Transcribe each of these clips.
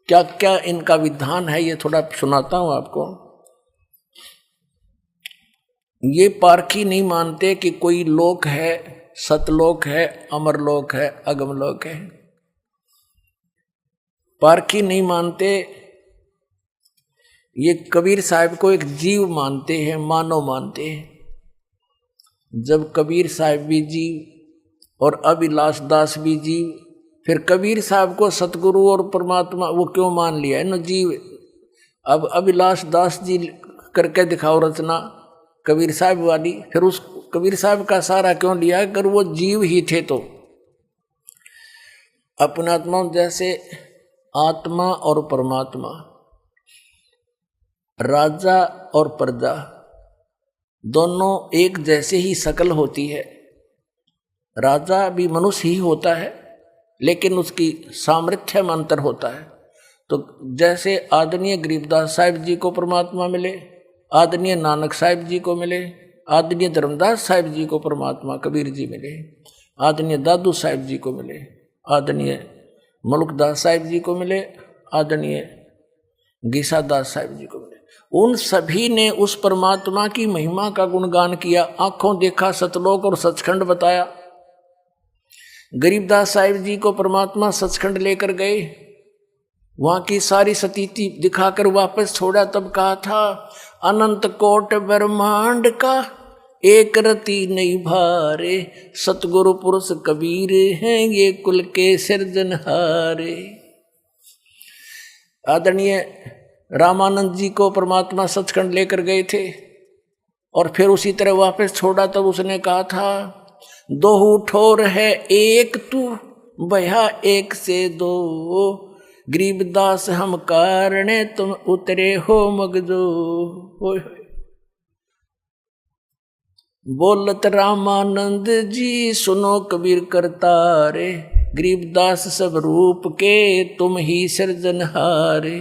क्या क्या इनका विधान है, ये थोड़ा सुनाता हूं आपको। ये पारखी नहीं मानते कि कोई लोक है, सतलोक है, अमरलोक है, अगमलोक है। पारखी नहीं मानते। ये कबीर साहब को एक जीव मानते हैं, मानव मानते हैं। जब कबीर साहब भी जीव और अभिलाष दास भी जीव, फिर कबीर साहब को सतगुरु और परमात्मा वो क्यों मान लिया है न जीव। अब अभिलाष दास जी करके दिखाओ रचना कबीर साहब वाली, फिर उस कबीर साहब का सारा क्यों लिया, अगर वो जीव ही थे तो। अपना आत्मा जैसे आत्मा और परमात्मा, राजा और प्रजा दोनों एक जैसे ही शकल होती है। राजा भी मनुष्य ही होता है, लेकिन उसकी सामर्थ्य में अंतर होता है। तो जैसे आदरणीय गरीबदास साहिब जी को परमात्मा मिले, आदरणीय नानक साहिब जी को मिले, आदरणीय धर्मदास साहिब जी को परमात्मा कबीर जी मिले, आदरणीय दादू साहिब जी को मिले, आदरणीय मलुकदास साहिब जी को मिले, आदरणीय गीसादास साहिब जी को मिले। उन सभी ने उस परमात्मा की महिमा का गुणगान किया, आंखों देखा सतलोक और सचखंड बताया। गरीबदास साहिब जी को परमात्मा सचखंड लेकर गए, वहां की सारी सतीति दिखाकर वापस छोड़ा, तब कहा था अनंत कोट ब्रह्मांड का एक रति नहीं भारे, सतगुरु पुरुष कबीर हैं ये कुल के सिरजनहारे। आदरणीय रामानंद जी को परमात्मा सचखंड लेकर गए थे और फिर उसी तरह वापस छोड़ा, तब उसने कहा था दो ठोर है एक तू भया एक से दो, गरीबदास हम कारणे तुम उतरे हो मगजो। बोलत रामानंद जी सुनो कबीर करतारे, गरीबदास सब रूप के तुम ही सृजनहारे।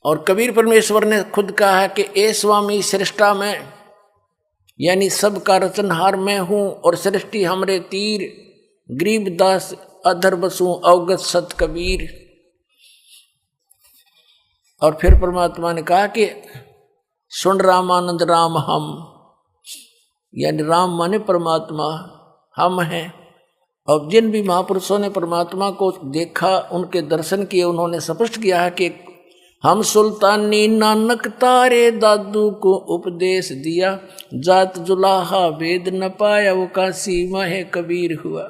और कबीर परमेश्वर ने खुद कहा है कि ए स्वामी सृष्टा में, यानी सबका रचनहार मैं हूं और सृष्टि हमरे तीर, गरीबदास अधर बसूं अवगत सत कबीर। और फिर परमात्मा ने कहा कि सुन रामानंद राम हम, यानी राम माने परमात्मा, हम हैं। और जिन भी महापुरुषों ने परमात्मा को देखा, उनके दर्शन किए, उन्होंने स्पष्ट किया है कि हम सुल्तानी नानक तारे दादू को उपदेश दिया, जात जुलाहा वेद न पाया वो काशी माहे कबीर हुआ।